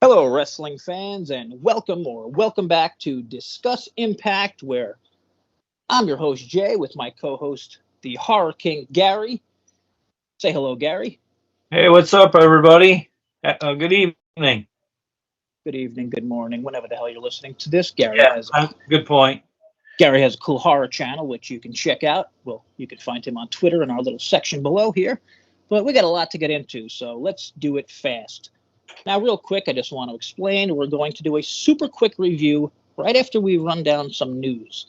Hello, wrestling fans, and welcome back to Discuss Impact, where I'm your host, Jay, with my co-host, the Horror King, Gary. Say hello, Gary. Hey, what's up, everybody? Good evening. Good evening, good morning, whenever the hell you're listening to this. Gary Yeah, has a good point. Gary has a cool horror channel, which you can check out. Well, you can find him on Twitter in our little section below here. But we got a lot to get into, so let's do it fast. Now, real quick, I just want to explain we're going to do a super quick review right after we run down some news.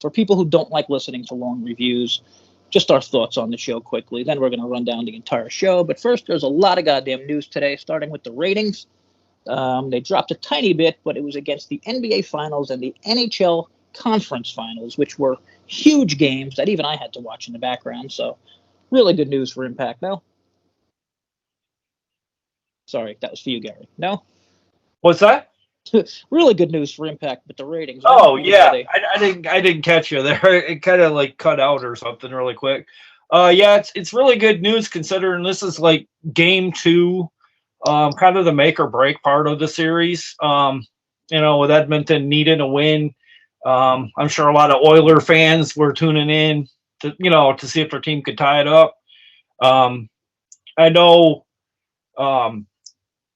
For people who don't like listening to long reviews, just our thoughts on the show quickly. Then we're going to run down the entire show. But first, there's a lot of goddamn news today, starting with the ratings. They dropped a tiny bit, but it was against the NBA Finals and the NHL Conference Finals, which were huge games that even I had to watch in the background. So, really good news for Impact. No? Sorry, that was for you, Gary. No? What's that? Really good news for Impact with the ratings. No? Oh Even though yeah, they I didn't catch you there. It kind of like cut out or something really quick. Yeah, it's really good news considering this is like game two, kind of the make or break part of the series. With Edmonton needing a win, I'm sure a lot of Oiler fans were tuning in to see if their team could tie it up. Um, I know. Um,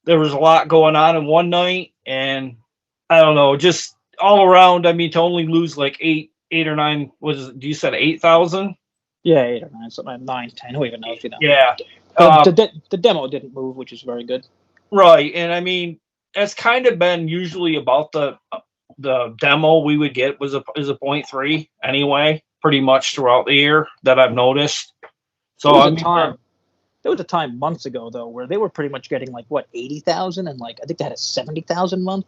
there was a lot going on in one night, and I don't know, just all around. I mean, to only lose like eight or nine was you said 8,000? Yeah, 8 or 9, something like 9, 10. Who even knows? You know, Yeah, the demo didn't move, which is very good. right. And I mean, that's kind of been usually about the demo we would get was a .3 anyway, pretty much throughout the year that I've noticed. There So was I a mean, we're time, there was a time months ago though where they were pretty much getting like what 80,000, and like I think they had a 70,000 month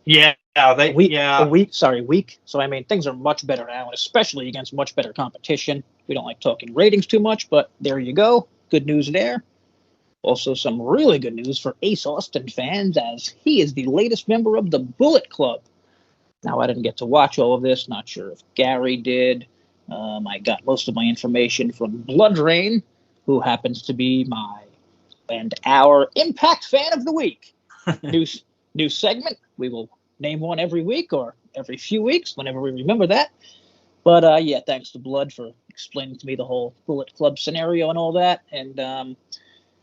yeah, a they week a yeah. week. Sorry, week. So I mean things are much better now, and especially against much better competition. We don't like talking ratings too much, but there you go. Good news there. Also, some really good news for Ace Austin fans, as he is the latest member of the Bullet Club. Now, I didn't get to watch all of this. Not sure if Gary did. I got most of my information from Blood Rain, who happens to be my and our Impact Fan of the Week. New, new segment. We will name one every week or every few weeks, whenever we remember that. But yeah, thanks to Blood for explaining to me the whole Bullet Club scenario and all that. And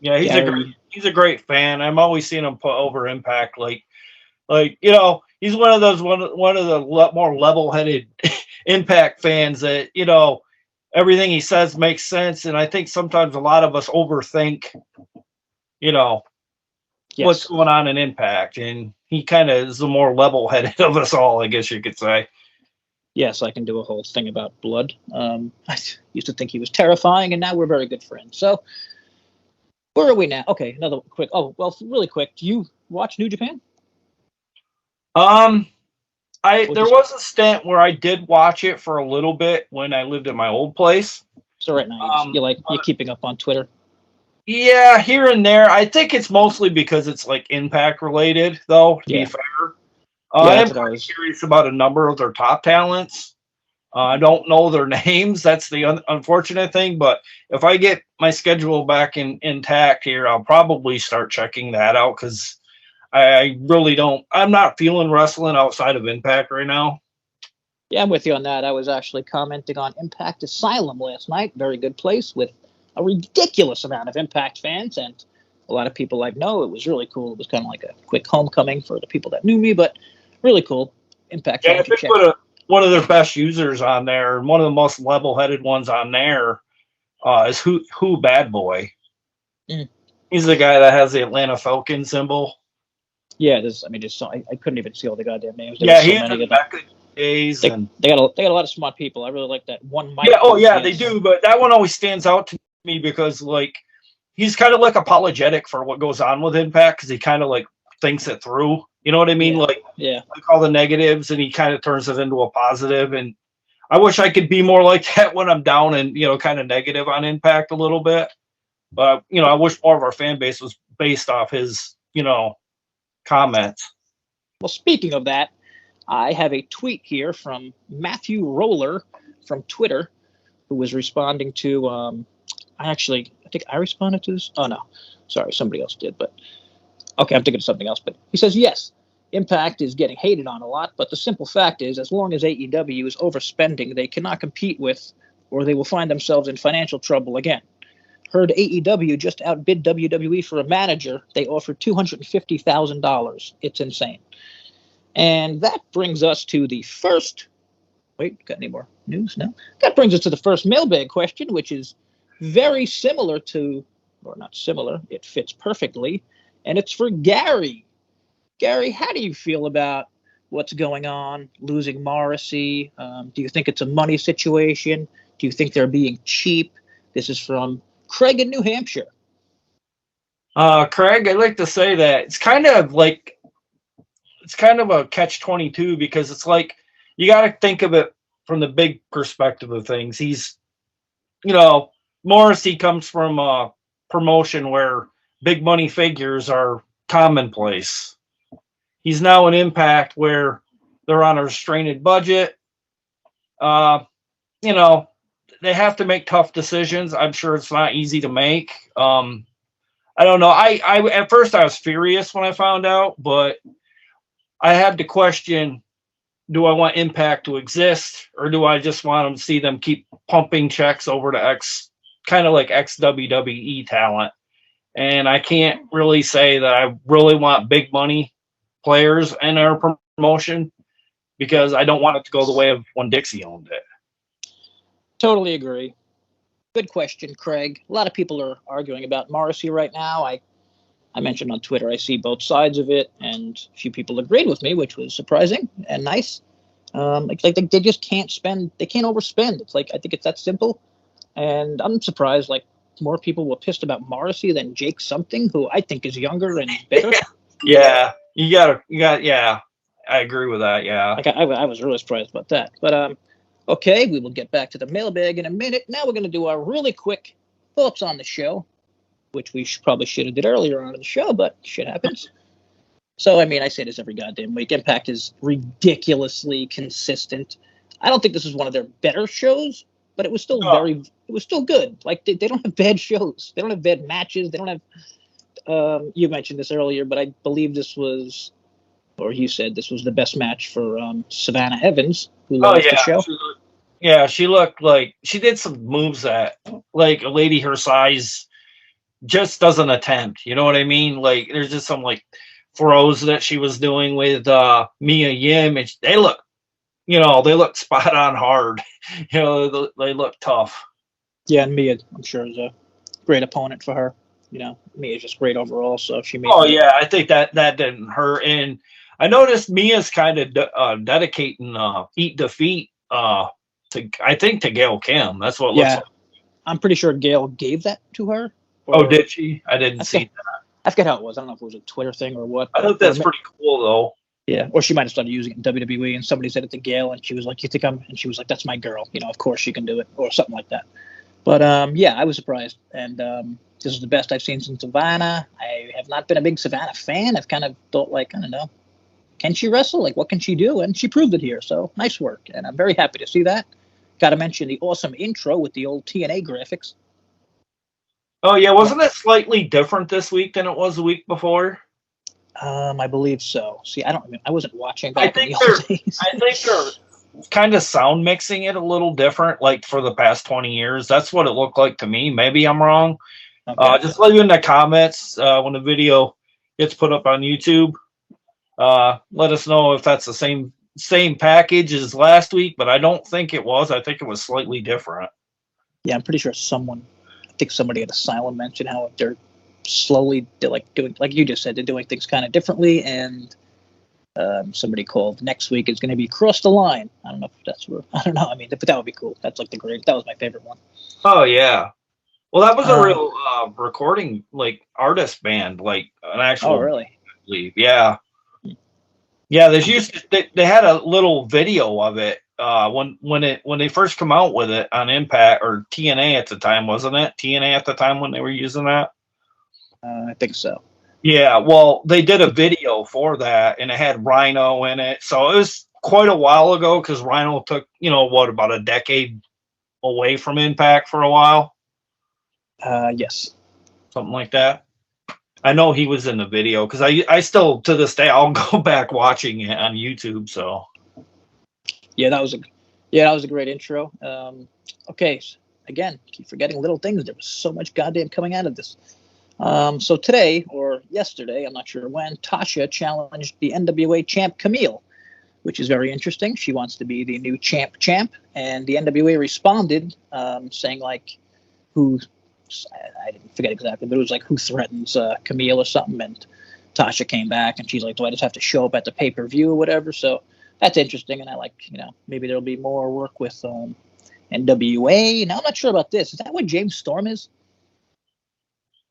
Yeah, Gary, he's a great fan. I'm always seeing him put over Impact. He's one of the more level-headed Impact fans that everything he says makes sense. And I think sometimes a lot of us overthink you know what's yes, going on in Impact, and he kind of is the more level-headed of us all, I guess you could say. yes, I can do a whole thing about Blood. I used to think he was terrifying, and now we're very good friends. So where are we now? Okay, another quick. Oh, well, really quick. Do you watch New Japan? Um, I Or there just was a stint where I did watch it for a little bit when I lived at my old place. so right now Um, you're keeping up on Twitter? Yeah, here and there. I think it's mostly because it's like Impact related, though. To be Yeah, fair, yeah, I am that's what I kind of was. curious about a number of their top talents. I don't know their names. That's the unfortunate thing. But if I get my schedule back intact here, I'll probably start checking that out because I really don't. I'm not feeling wrestling outside of Impact right now. Yeah, I'm with you on that. I was actually commenting on Impact Asylum last night. Very good place with a ridiculous amount of Impact fans, and a lot of people like, no, it was really cool. It was kind of like a quick homecoming for the people that knew me, but really cool. Impact Yeah, fan I should think check. one of their best users on there, and one of the most level-headed ones on there, is who Bad Boy. Mm. He's the guy that has the Atlanta Falcon symbol. Yeah, there's. I mean, just so, I couldn't even see all the goddamn names. There was Yeah, so he's many in of them. Mecca days, They and they got a lot of smart people. I really like that one yeah, Mike oh dude. yeah, they do. But that one always stands out to me because like he's kind of like apologetic for what goes on with Impact because he kind of like thinks it through. You know what I mean? Yeah, yeah. Like all the negatives, and he kind of turns it into a positive. And I wish I could be more like that when I'm down and kind of negative on Impact a little bit. But I wish more of our fan base was based off his comments. Well, speaking of that, I have a tweet here from Matthew Roller from Twitter, who was responding to. I think I responded to this. Oh no, sorry, somebody else did. But Okay, I'm thinking of something else, but he says, yes, Impact is getting hated on a lot, but the simple fact is, as long as AEW is overspending, they cannot compete with, or they will find themselves in financial trouble again. Heard AEW just outbid WWE for a manager. They offered $250,000. It's insane. And that brings us to the first. Wait, got any more news? No. That brings us to the first mailbag question, which is very similar to, or not similar, it fits perfectly, and it's for Gary. Gary, how do you feel about what's going on, losing Morrissey? Do you think it's a money situation? Do you think they're being cheap? This is from Craig in New Hampshire. Craig, I'd like to say that it's kind of a catch-22 because it's like you got to think of it from the big perspective of things. He's, Morrissey comes from a promotion where big money figures are commonplace. He's now an Impact where they're on a restrained budget. They have to make tough decisions. I'm sure it's not easy to make. I don't know. I at first I was furious when I found out, but I had to question, do I want Impact to exist, or do I just want to see them keep pumping checks over to kind of like ex-WWE talent? And I can't really say that I really want big money players in our promotion because I don't want it to go the way of when Dixie owned it. Totally agree. Good question, Craig. A lot of people are arguing about Morrissey right now. I mentioned on Twitter I see both sides of it, and a few people agreed with me, which was surprising and nice. Like they just can't spend. They can't overspend. It's like I think it's that simple, and I'm surprised. Like more people were pissed about Morrissey than Jake something, who I think is younger and better. Yeah, you got. Yeah, I agree with that. Yeah, like I was really surprised about that. But okay, we will get back to the mailbag in a minute. Now we're going to do our really quick thoughts on the show, which we probably should have did earlier on in the show, but shit happens. So, I mean, I say this every goddamn week. Impact is ridiculously consistent. I don't think this is one of their better shows, but it was still it was still good. Like, they don't have bad shows. They don't have bad matches. They don't have, you mentioned this earlier, but I believe this was, or you said this was the best match for Savannah Evans, who lost the show. She looked like she did some moves that, like, a lady her size just doesn't attempt. You know what I mean? Like, there's just some, like, throws that she was doing with Mia Yim, and they look spot on hard. They look tough. Yeah, and Mia, I'm sure, is a great opponent for her. Mia's just great overall. So she made. Yeah, I think that didn't hurt. And I noticed Mia's kind of dedicating Eat Defeat to Gail Kim. That's what it looks like. I'm pretty sure Gail gave that to her. Did she? I didn't see that. I forget how it was. I don't know if it was a Twitter thing or what. I think that's pretty cool, though. Yeah, or she might have started using it in WWE, and somebody said it to Gail, and she was like, "You think I'm?" And she was like, "That's my girl. Of course she can do it," or something like that. But I was surprised, and this is the best I've seen since Savannah. I have not been a big Savannah fan. I've kind of thought, like, I don't know, can she wrestle? Like, what can she do? And she proved it here. So nice work, and I'm very happy to see that. Got to mention the awesome intro with the old TNA graphics. Oh yeah, wasn't it slightly different this week than it was the week before? I believe so. See, I wasn't watching. I think they're kind of sound mixing it a little different, like for the past 20 years. That's what it looked like to me. Maybe I'm wrong. Okay. Just leave it in the comments when the video gets put up on YouTube. Let us know if that's the same package as last week, but I don't think it was. I think it was slightly different. Yeah, I'm pretty sure somebody at Asylum mentioned how they're slowly doing, like you just said, they're doing things kind of differently, and somebody called next week is going to be Cross the Line. I don't know if that's where, I don't know. I mean, but that would be cool. That's like that was my favorite one. Oh yeah. Well, that was a real recording, like, artist band, like an actual. Oh really? Yeah. Yeah, they had a little video of it when they first come out with it on Impact or TNA at the time, wasn't it? TNA at the time when they were using that? I think so. Yeah, well, they did a video for that, and it had Rhino in it. So it was quite a while ago because Rhino took, about a decade away from Impact for a while? Yes. Something like that. I know he was in the video because I still to this day I'll go back watching it on YouTube. So Yeah, that was a great intro. Okay, again, keep forgetting little things. There was so much goddamn coming out of this. So today or yesterday, I'm not sure when, Tasha challenged the NWA champ Camille, which is very interesting. She wants to be the new champ, and the NWA responded, saying like, who, I didn't forget exactly, but it was like who threatens Camille or something, and Tasha came back and she's like, do I just have to show up at the pay-per-view or whatever? So that's interesting, and I like, maybe there'll be more work with NWA. Now I'm not sure about this. Is that what James Storm is?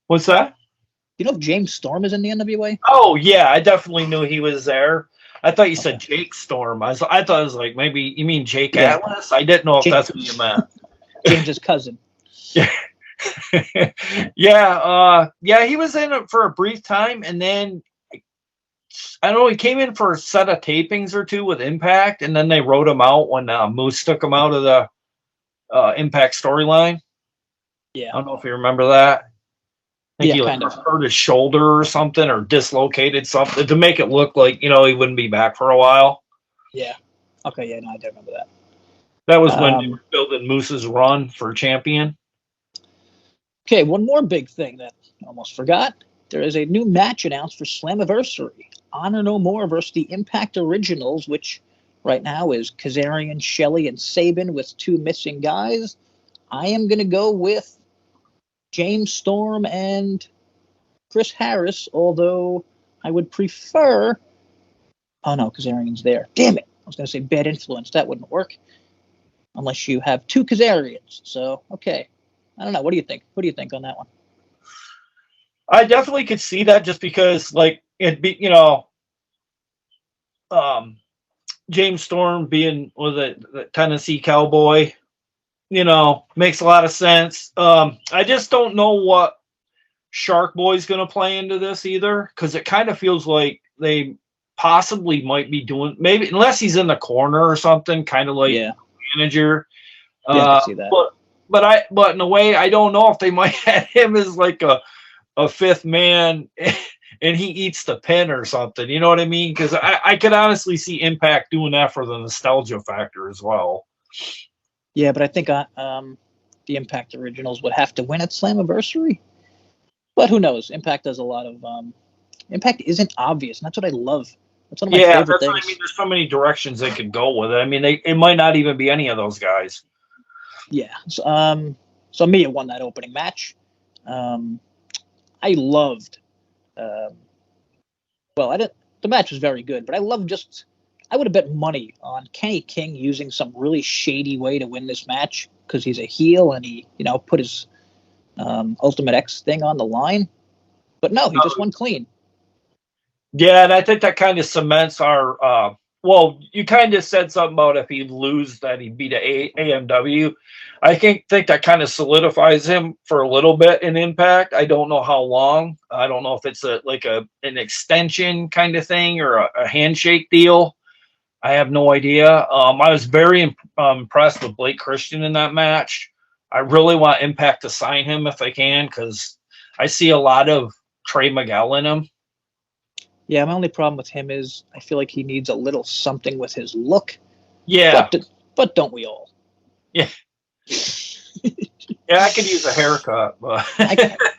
what's that? You know if James Storm is in the NWA? Oh yeah, I definitely knew he was there. I thought you said Jake Storm. I thought it was like maybe you mean Jake Atlas. I didn't know if that's what you meant. James's cousin. Yeah, he was in it for a brief time, and then I don't know, he came in for a set of tapings or two with Impact, and then they wrote him out when Moose took him out of the Impact storyline. Yeah, I don't know if you remember that. I think he kind of hurt his shoulder or something, or dislocated something to make it look like he wouldn't be back for a while. Yeah. Okay. Yeah. No, I do remember that. That was when they were building Moose's run for champion. Okay, one more big thing that I almost forgot. There is a new match announced for Slammiversary. Honor No More versus the Impact Originals, which right now is Kazarian, Shelley, and Sabin with 2 missing guys. I am going to go with James Storm and Chris Harris, although I would prefer... Oh, no, Kazarian's there. Damn it. I was going to say Bad Influence. That wouldn't work unless you have 2 Kazarians. So, okay. I don't know. What do you think? What do you think on that one? I definitely could see that just because, like, it'd be, James Storm being the Tennessee Cowboy, makes a lot of sense. I just don't know what Shark Boy's going to play into this either, because it kind of feels like they possibly might be doing, maybe, unless he's in the corner or something, kind of like manager. Yeah, I can see that. But in a way, I don't know if they might have him as like a 5th man and he eats the pin or something. You know what I mean? Because I could honestly see Impact doing that for the nostalgia factor as well. Yeah, but I think the Impact Originals would have to win at Slammiversary. But who knows? Impact does a lot of... Impact isn't obvious, and that's what I love. That's one of my favorite things. What I mean. There's so many directions they could go with it. I mean, it might not even be any of those guys. Yeah. So Mia won that opening match. I loved. The match was very good, but I loved I would have bet money on Kenny King using some really shady way to win this match because he's a heel and he, put his Ultimate X thing on the line. But no, he just won clean. Yeah, and I think that kind of cements our. You kind of said something about if he'd lose that he'd beat AMW. I think that kind of solidifies him for a little bit in Impact. I don't know how long. I don't know if it's an extension kind of thing or a handshake deal. I have no idea. I was very impressed with Blake Christian in that match. I really want Impact to sign him if they can, because I see a lot of Trey Miguel in him. Yeah, my only problem with him is I feel like he needs a little something with his look. Yeah. But don't we all? Yeah. Yeah, I could use a haircut. But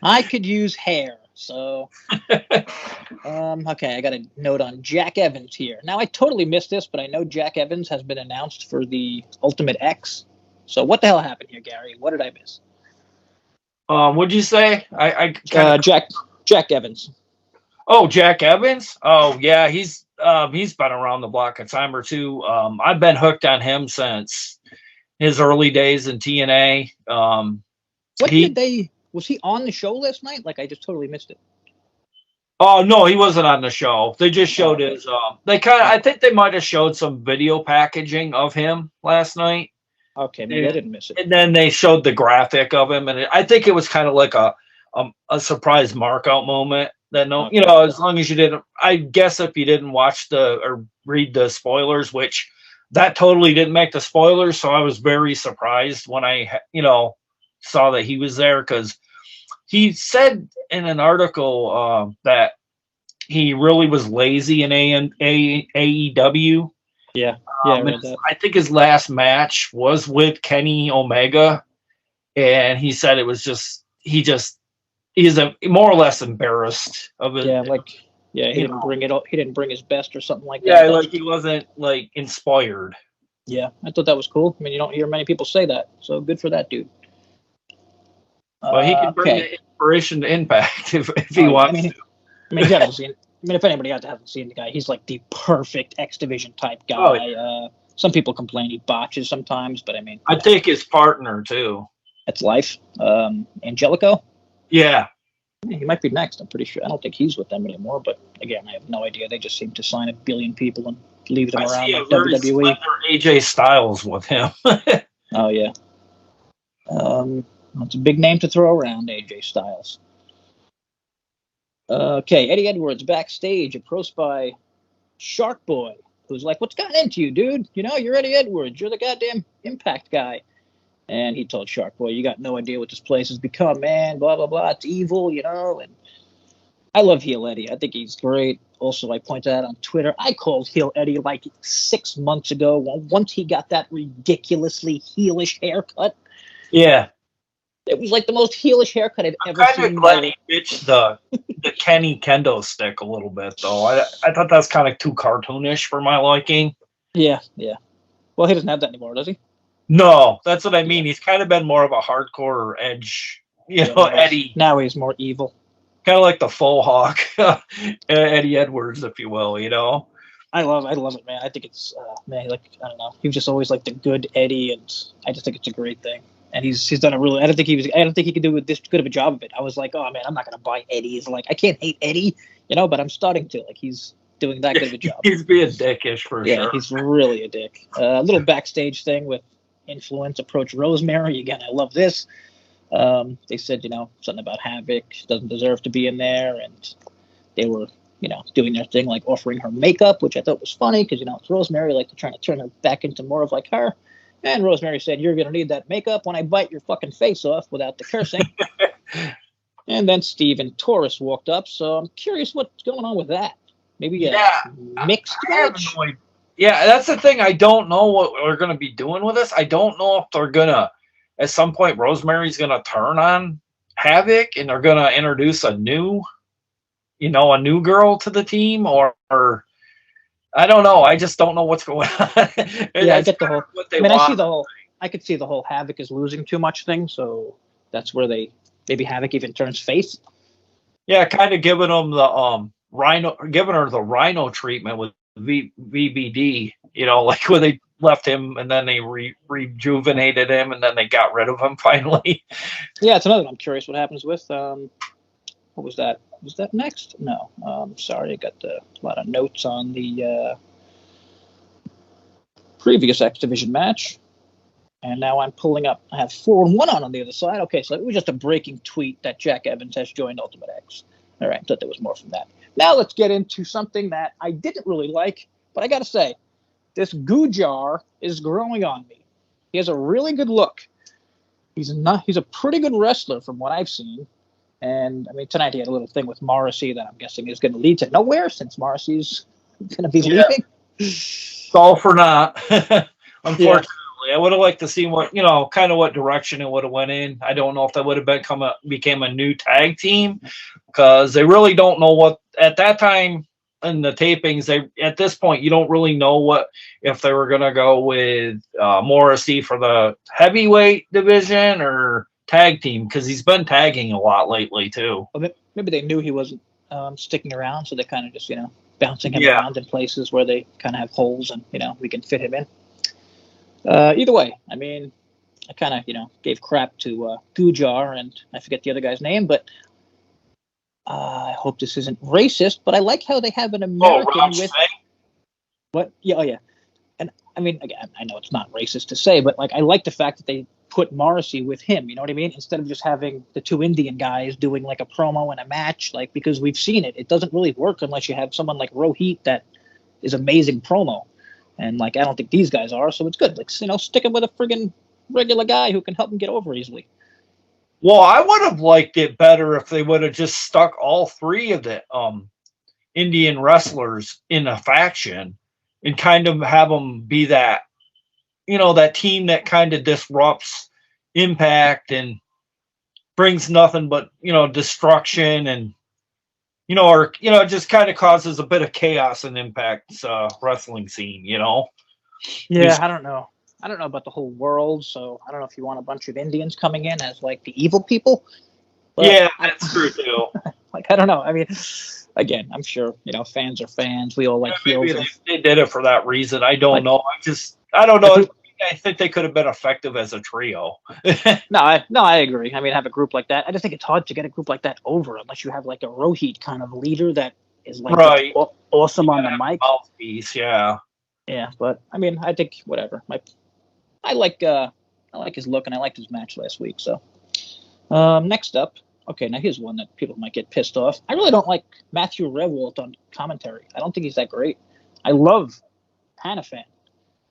I could use hair. So, okay, I got a note on Jack Evans here. Now, I totally missed this, but I know Jack Evans has been announced for the Ultimate X. So what the hell happened here, Gary? What did I miss? What'd you say? Jack Evans. Oh, Jack Evans? Oh, yeah, he's been around the block a time or two. I've been hooked on him since his early days in TNA. Was he on the show last night? Like, I just totally missed it. Oh, no, he wasn't on the show. They just showed his I think they might have showed some video packaging of him last night. Okay, maybe I didn't miss it. And then they showed the graphic of him, and I think it was kind of like a surprise markout moment. That as long as you didn't, I guess if you didn't watch or read the spoilers, which that totally didn't make the spoilers, so I was very surprised when I saw that he was there, because he said in an article that he really was lazy in AEW. Yeah, I read that. I think his last match was with Kenny Omega, and he said it was just he's more or less embarrassed of it. He didn't bring it up. He didn't bring his best or something like that. Yeah, like he wasn't like inspired. Yeah, I thought that was cool. I mean, you don't hear many people say that, so good for that dude. Well, he can bring the inspiration to Impact if he wants to. I mean, you haven't seen. I mean, if anybody hasn't seen the guy, he's like the perfect X Division type guy. Oh, yeah. Some people complain he botches sometimes, but I mean, I think his partner too. That's life. Angelico? Yeah. He might be next. I'm pretty sure. I don't think he's with them anymore, but again, I have no idea. They just seem to sign a billion people and leave them around like WWE. AJ Styles with him. Oh yeah. It's a big name to throw around, AJ Styles. Okay, Eddie Edwards backstage, approached by Shark Boy, who's like, "What's gotten into you, dude? You know, you're Eddie Edwards. You're the goddamn Impact guy." And he told Shark Boy, "You got no idea what this place has become, man. Blah, blah, blah. It's evil, you know." And I love Heel Eddie. I think he's great. Also, I pointed out on Twitter, I called Heel Eddie like 6 months ago. Once he got that ridiculously heelish haircut. Yeah. It was like the most heelish haircut I've ever seen. I'm kind of glad he bitched the Kenny Kendo stick a little bit, though. I thought that's kind of too cartoonish for my liking. Yeah. Well, he doesn't have that anymore, does he? No, that's what I mean. He's kind of been more of a hardcore edge, Eddie. Now he's more evil. Kind of like the faux hawk, Eddie Edwards, if you will, I love it, man. I think it's, I don't know. He was just always like the good Eddie, and I just think it's a great thing. And he's done a really. I don't think he could do this good of a job of it. I was like, oh man, I'm not gonna buy Eddie. He's like, I can't hate Eddie, but I'm starting to. Like, he's doing that good of a job. He's being dickish for sure. Yeah, he's really a dick. A little backstage thing with Influence approach Rosemary again. I love this. They said, something about Havoc doesn't deserve to be in there, and they were, doing their thing, like offering her makeup, which I thought was funny because it's Rosemary, like they're trying to turn her back into more of like her. And Rosemary said, "You're gonna need that makeup when I bite your fucking face off," without the cursing. And then Steve and Taurus walked up, so I'm curious what's going on with that. Maybe mixed match. Yeah, that's the thing. I don't know what we're going to be doing with this. I don't know if they're going to, at some point, Rosemary's going to turn on Havoc and they're going to introduce a new girl to the team, or I don't know. I just don't know what's going on. Yeah, I get the whole. I could see the whole Havoc is losing too much thing, so that's where maybe Havoc even turns face. Yeah, kind of giving them the Rhino, giving her the Rhino treatment with VBD, like when they left him and then they rejuvenated him and then they got rid of him finally. Yeah, it's another one I'm curious what happens with. What was that? Was that next? No. Sorry, I got a lot of notes on the previous X Division match. And now I'm pulling up. I have 4-1 on the other side. Okay, so it was just a breaking tweet that Jack Evans has joined Ultimate X. All right, thought there was more from that. Now let's get into something that I didn't really like, but I got to say, this Gujar is growing on me. He has a really good look. He's a pretty good wrestler from what I've seen. And, I mean, tonight he had a little thing with Morrissey that I'm guessing is going to lead to nowhere since Morrissey's going to be leaving. It's all for naught. Unfortunately. I would have liked to see what, kind of what direction it would have went in. I don't know if that would have became a new tag team, because they really don't know what, at that time in the tapings, at this point, you don't really know if they were going to go with Morrissey for the heavyweight division or tag team, because he's been tagging a lot lately too. Well, maybe they knew he wasn't sticking around, so they kind of just, bouncing him around in places where they kind of have holes and, we can fit him in. Either way, I mean, I kind of, gave crap to Gujar, and I forget the other guy's name, but I hope this isn't racist, but I like how they have an American with... What? Yeah, oh, yeah. And, I mean, again, I know it's not racist to say, but, I like the fact that they put Morrissey with him, you know what I mean? Instead of just having the two Indian guys doing, a promo and a match, because we've seen it. It doesn't really work unless you have someone like Rohit that is amazing promo. And, I don't think these guys are, so it's good. Stick him with a friggin' regular guy who can help him get over easily. Well, I would have liked it better if they would have just stuck all three of the Indian wrestlers in a faction and kind of have them be that, that team that kind of disrupts Impact and brings nothing but, destruction and, or, just kind of causes a bit of chaos in Impact's wrestling scene, Yeah, I don't know. I don't know about the whole world, so I don't know if you want a bunch of Indians coming in as like the evil people. But yeah, that's true too. Like, I don't know. I mean, again, I'm sure, fans are fans. We all like heels. Maybe they did it for that reason. I don't Like, know. I don't know. I think they could have been effective as a trio. No, I agree. I mean, have a group like that. I just think it's hard to get a group like that over unless you have like a Rohit kind of leader that is like Right. awesome on the mic. Mouthpiece, yeah. Yeah, but I mean, I think whatever. I like his look and I liked his match last week. So next up, okay, now here's one that people might get pissed off. I really don't like Matthew Rehwoldt on commentary. I don't think he's that great. I love Panafan.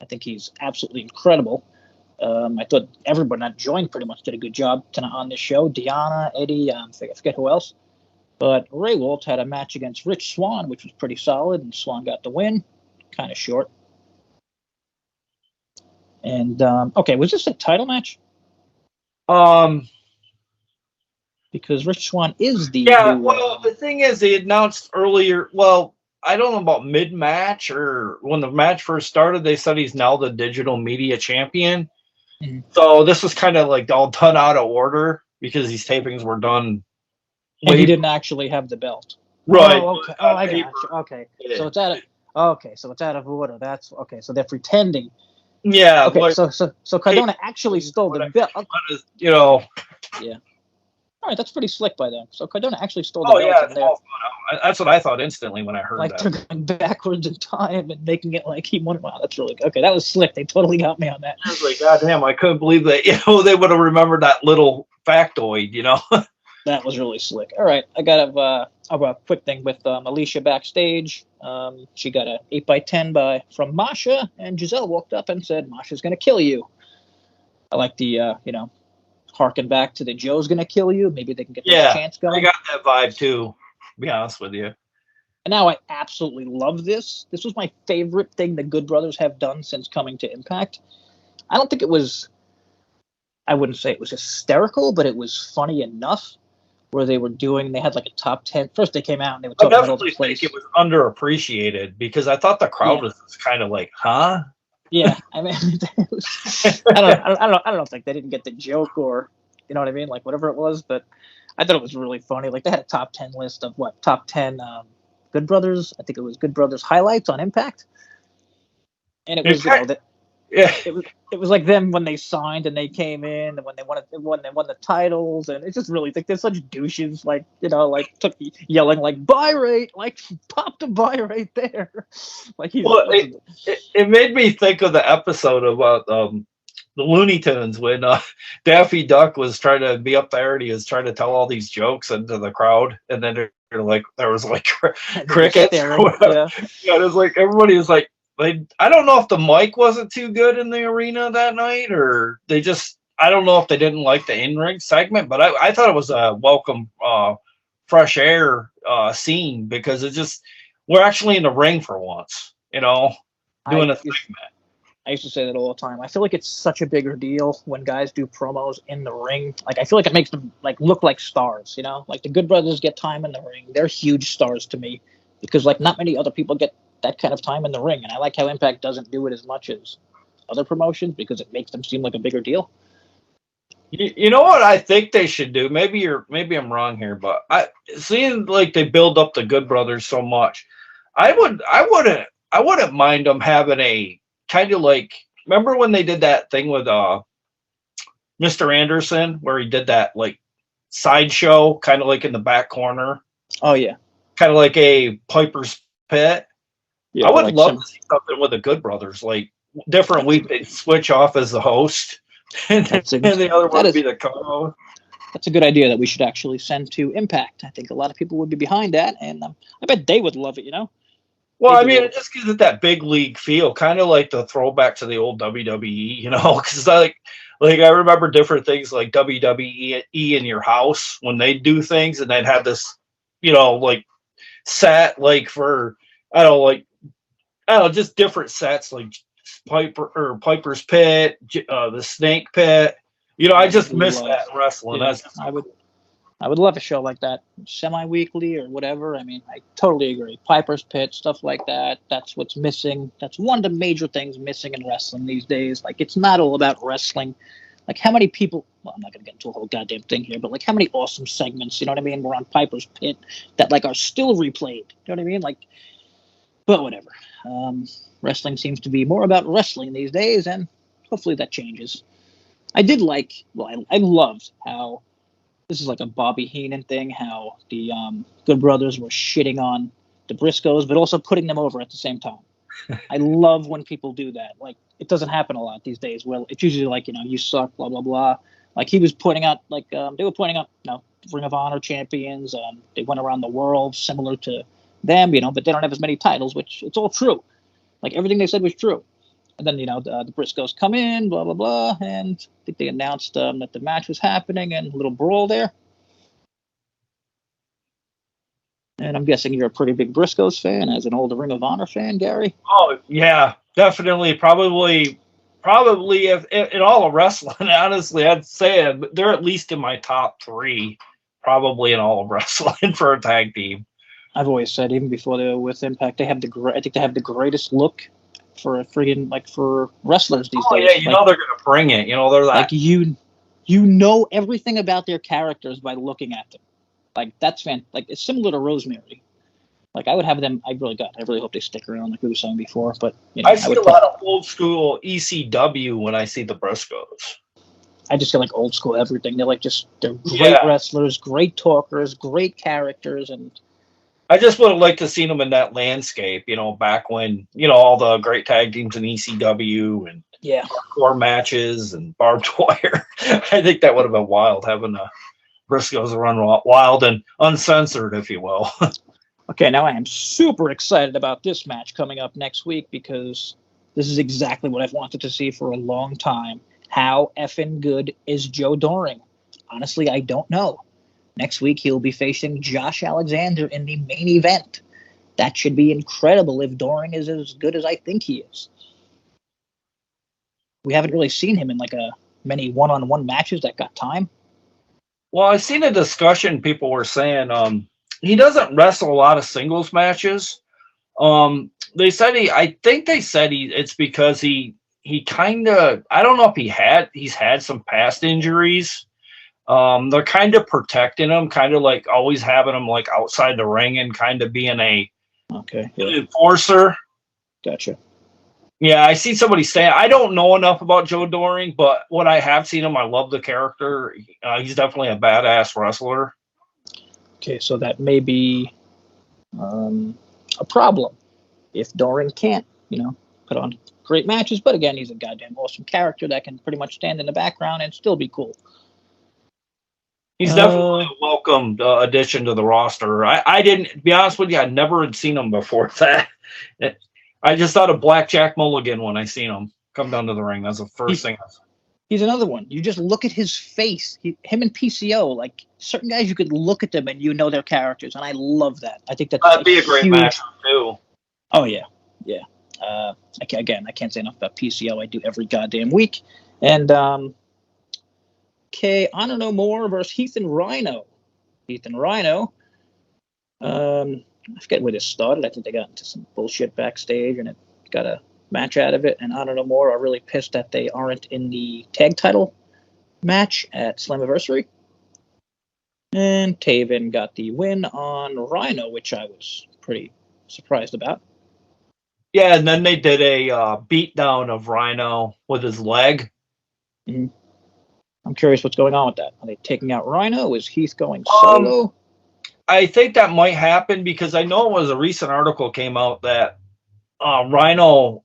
I think he's absolutely incredible. I thought everyone that joined pretty much did a good job tonight on this show. Deanna, Eddie, I forget who else. But Rehwoldt had a match against Rich Swan, which was pretty solid, and Swan got the win. Kind of short. And okay, was this a title match? Because Rich Swan is the the thing is, they announced earlier. Well, I don't know about mid-match or when the match first started. They said he's now the digital media champion. Mm-hmm. So this was kind of like all done out of order because these tapings were done. And he didn't actually have the belt. Right. Oh, okay. I got you. Okay. Yeah. So it's out of order. That's okay. So they're pretending. Yeah. Okay. Like, so Cardona actually stole the belt. Yeah. All right, that's pretty slick by them. So Cardona actually stole the belt. Yeah, it's all fun. That's what I thought instantly when I heard that. Like going backwards in time and making it like he won. Wow, that's really good. Okay, that was slick. They totally got me on that. I was like, God damn, I couldn't believe that. They would have remembered that little factoid. That was really slick. All right, I got a quick thing with Alicia backstage. She got a 8x10 from Masha, and Giselle walked up and said, "Masha's gonna kill you." I like the harken back to the Joe's gonna kill you. Maybe they can get that chance going. I got that vibe too, to be honest with you. And now I absolutely love this. This was my favorite thing the Good Brothers have done since coming to Impact. I don't think it was, I wouldn't say it was hysterical, but it was funny enough where they had like a top 10. First they came out and they were talking about all the place. I think it was underappreciated because I thought the crowd was kind of like, huh? Yeah, I mean, I don't think they didn't get the joke or, you know what I mean, like whatever it was. But I thought it was really funny. Like they had a top 10 list of top 10 Good Brothers. I think it was Good Brothers highlights on Impact, and it was it was like them when they signed and they came in and when they won the titles, and it's just really like they're such douches. Like took yelling like buy rate, like pop the buy rate there. Like it made me think of the episode about the Looney Tunes when Daffy Duck was trying to be up there and he was trying to tell all these jokes into the crowd, and then there was like crickets. Yeah, it was like everybody was like. I don't know if the mic wasn't too good in the arena that night, or I don't know if they didn't like the in-ring segment, but I thought it was a welcome fresh air scene because we're actually in the ring for once, doing a segment. I used to say that all the time. I feel like it's such a bigger deal when guys do promos in the ring. Like I feel like it makes them like look like stars, like the Good Brothers get time in the ring. They're huge stars to me because like not many other people get that kind of time in the ring, and I like how Impact doesn't do it as much as other promotions because it makes them seem like a bigger deal. You know what I think they should do? Maybe I'm wrong here, but seeing like they build up the Good Brothers so much, I wouldn't mind them having a kind of like, remember when they did that thing with Mr. Anderson where he did that like sideshow kind of like in the back corner? Oh yeah, kind of like a Piper's Pit. Yeah, I would love to see something with the Good Brothers, like different week they switch off as the host, and the other one would be the co-host. That's a good idea that we should actually send to Impact. I think a lot of people would be behind that, and I bet they would love it. Well, I Maybe a mean, little. it just gives it that big league feel, kind of like the throwback to the old WWE, because like I remember different things like WWE in your house when they do things, and they'd have this, like set like for I don't know, just different sets like Piper's Pit, the Snake Pit. I I would just miss love. that in wrestling. Yeah, That's just I would love a show like that, semi-weekly or whatever. I mean, I totally agree. Piper's Pit, stuff like that. That's what's missing. That's one of the major things missing in wrestling these days. Like, it's not all about wrestling. Like, how many people? Well, I'm not gonna get into a whole goddamn thing here, but like, how many awesome segments? You know what I mean? Were on Piper's Pit that like are still replayed. You know what I mean? Like, but whatever. Wrestling seems to be more about wrestling these days, and hopefully that changes. I did like. Well, I loved how this is like a Bobby Heenan thing, how the Good Brothers were shitting on the Briscoes, but also putting them over at the same time. I love when people do that. Like, it doesn't happen a lot these days. Well, it's usually like, you suck, blah, blah, blah. Like, he was pointing out, like, they were pointing out, Ring of Honor champions. They went around the world similar to them, but they don't have as many titles, which it's all true. Like, everything they said was true. And then, the Briscoes come in, blah, blah, blah. And I think they announced that the match was happening and a little brawl there. And I'm guessing you're a pretty big Briscoes fan as an old Ring of Honor fan, Gary. Oh yeah, definitely. Probably if in all of wrestling, honestly, I'd say they're at least in my top 3, probably in all of wrestling for a tag team. I've always said, even before they were with Impact, I think they have the greatest look for for wrestlers these days. Yeah, they're gonna bring it. They're that. Like, you know everything about their characters by looking at them. Like, that's like, it's similar to Rosemary. Like, I would have them. I really hope they stick around, like we were saying before. But I see a lot of old school ECW when I see the Briscoes. I just get like old school everything. They're great wrestlers, great talkers, great characters, and I just would have liked to see them in that landscape. Back when all the great tag teams in ECW and hardcore matches and barbed wire. I think that would have been wild, having the Briscoes run wild and uncensored, if you will. Okay, now I am super excited about this match coming up next week, because this is exactly what I've wanted to see for a long time. How effing good is Joe Doring? Honestly, I don't know. Next week, he'll be facing Josh Alexander in the main event. That should be incredible if Doring is as good as I think he is. We haven't really seen him in many one-on-one matches that got time. Well, I seen a discussion. People were saying he doesn't wrestle a lot of singles matches. They said it's because he kind of, I don't know if he's had some past injuries. They're kind of protecting him, kind of like always having him like outside the ring and kind of being an enforcer. Gotcha. Yeah, I see somebody saying, I don't know enough about Joe Doring, but what I have seen him, I love the character. He's definitely a badass wrestler. Okay, so that may be a problem if Doring can't, put on great matches. But again, he's a goddamn awesome character that can pretty much stand in the background and still be cool. He's definitely a welcome addition to the roster. I didn't, to be honest with you, I never had seen him before that. I just thought of Black Jack Mulligan when I seen him come down to the ring. That's the first thing I saw. He's another one. You just look at his face. Him and PCO, like certain guys, you could look at them and you know their characters, and I love that. I think that'd be a great match too. Oh yeah. I can't say enough about PCO. I do every goddamn week. And okay, Honor No More versus Heath and Rhino. I forget where this started. I think they got into some bullshit backstage, and it got a match out of it. And Honor No More are really pissed that they aren't in the tag title match at Slammiversary. And Taven got the win on Rhino, which I was pretty surprised about. Yeah, and then they did a beatdown of Rhino with his leg. Mm-hmm. I'm curious what's going on with that. Are they taking out Rhino? Is Heath going solo? I think that might happen because I know it was a recent article came out that Rhino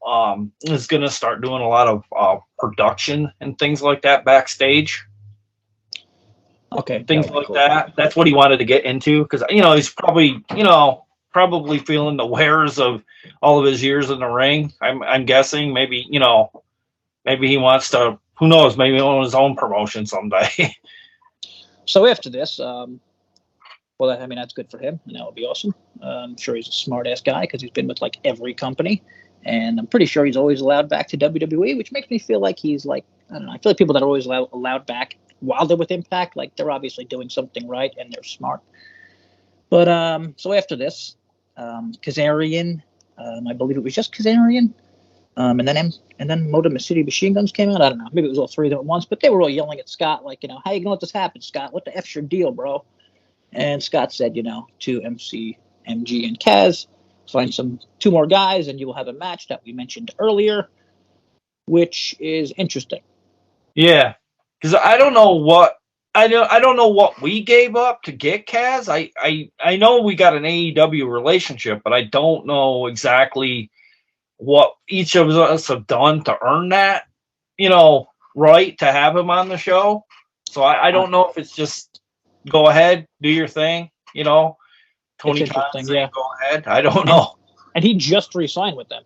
is going to start doing a lot of production and things like that backstage. Okay. Things like that. That's what he wanted to get into because, he's probably, probably feeling the wares of all of his years in the ring. I'm guessing maybe, maybe he wants to, who knows, maybe own his own promotion someday. So after this, well, I mean, that's good for him, and that would be awesome. I'm sure he's a smart-ass guy because he's been with, like, every company, and I'm pretty sure he's always allowed back to WWE, which makes me feel like he's, like, I don't know, I feel like people that are always allowed back while they're with Impact, like, they're obviously doing something right, and they're smart. But, so after this, Kazarian, I believe it was just Kazarian, and then Motor City Machine Guns came out. I don't know, maybe it was all three of them at once, but they were all yelling at Scott, like, how you gonna let this happen, Scott? What the F's your deal, bro? And Scott said, to MC, MG, and Kaz, find two more guys, and you will have a match that we mentioned earlier, which is interesting. Yeah, because I don't know what we gave up to get Kaz. I know we got an AEW relationship, but I don't know exactly what each of us have done to earn that, right, to have him on the show. So I don't know if it's just go ahead, do your thing, Tony Khan, yeah. Go ahead. I don't know. And he just re-signed with them.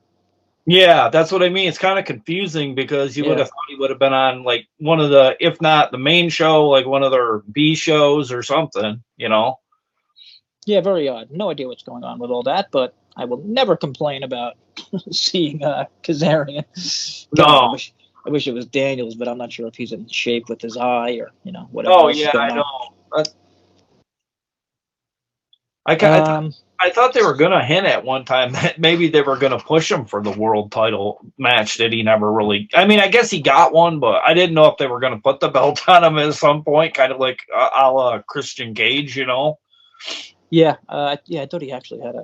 Yeah, that's what I mean. It's kind of confusing because you would have thought he would have been on like one of the, if not the main show, like one of their B shows or something, Yeah, very odd. No idea what's going on with all that, but I will never complain about seeing Kazarian. No. I wish it was Daniels, but I'm not sure if he's in shape with his eye or, whatever. Oh, yeah, I know. I thought they were going to hint at one time that maybe they were going to push him for the world title match that he never really, I mean, I guess he got one, but I didn't know if they were going to put the belt on him at some point, kind of like a la Christian Gage, Yeah, I thought he actually had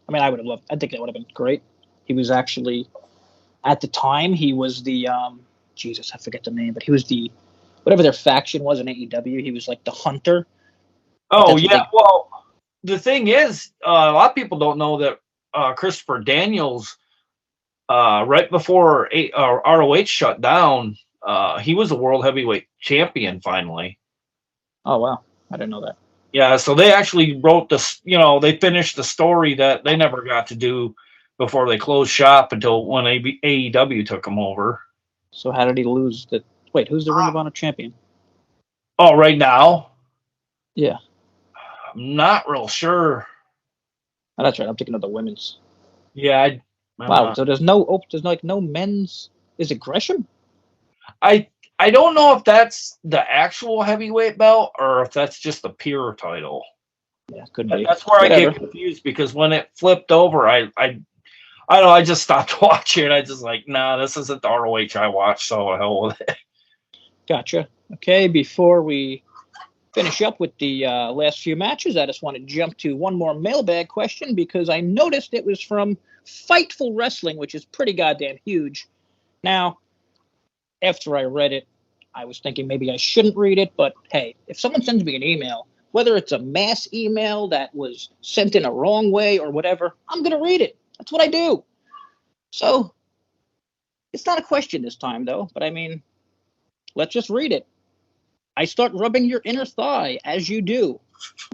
I would have loved, I think that would have been great. He was actually, at the time, he was the, Jesus, I forget the name, but he was the, whatever their faction was in AEW, he was like the Hunter. Oh, yeah, well, the thing is, a lot of people don't know that Christopher Daniels, right before ROH shut down, he was a world heavyweight champion finally. Oh, wow. I didn't know that. Yeah, so they actually wrote this, they finished the story that they never got to do before they closed shop until when AEW took him over. So how did he lose the, wait, who's the Ring of Honor champion? Oh, right now? Yeah. I'm not real sure. Oh, that's right. I'm thinking of the women's. Yeah. Wow. So there's no men's. Is it Gresham? I don't know if that's the actual heavyweight belt or if that's just the pure title. Yeah, could be. That's where I get confused because when it flipped over, I don't know. I just stopped watching. I just like, nah, this isn't the ROH I watch. So hell with it. Gotcha. Okay. Before we finish up with the last few matches, I just want to jump to one more mailbag question because I noticed it was from Fightful Wrestling, which is pretty goddamn huge. Now, after I read it, I was thinking maybe I shouldn't read it, but hey, if someone sends me an email, whether it's a mass email that was sent in a wrong way or whatever, I'm going to read it. That's what I do. So, it's not a question this time, though, but I mean, let's just read it. I start rubbing your inner thigh as you do,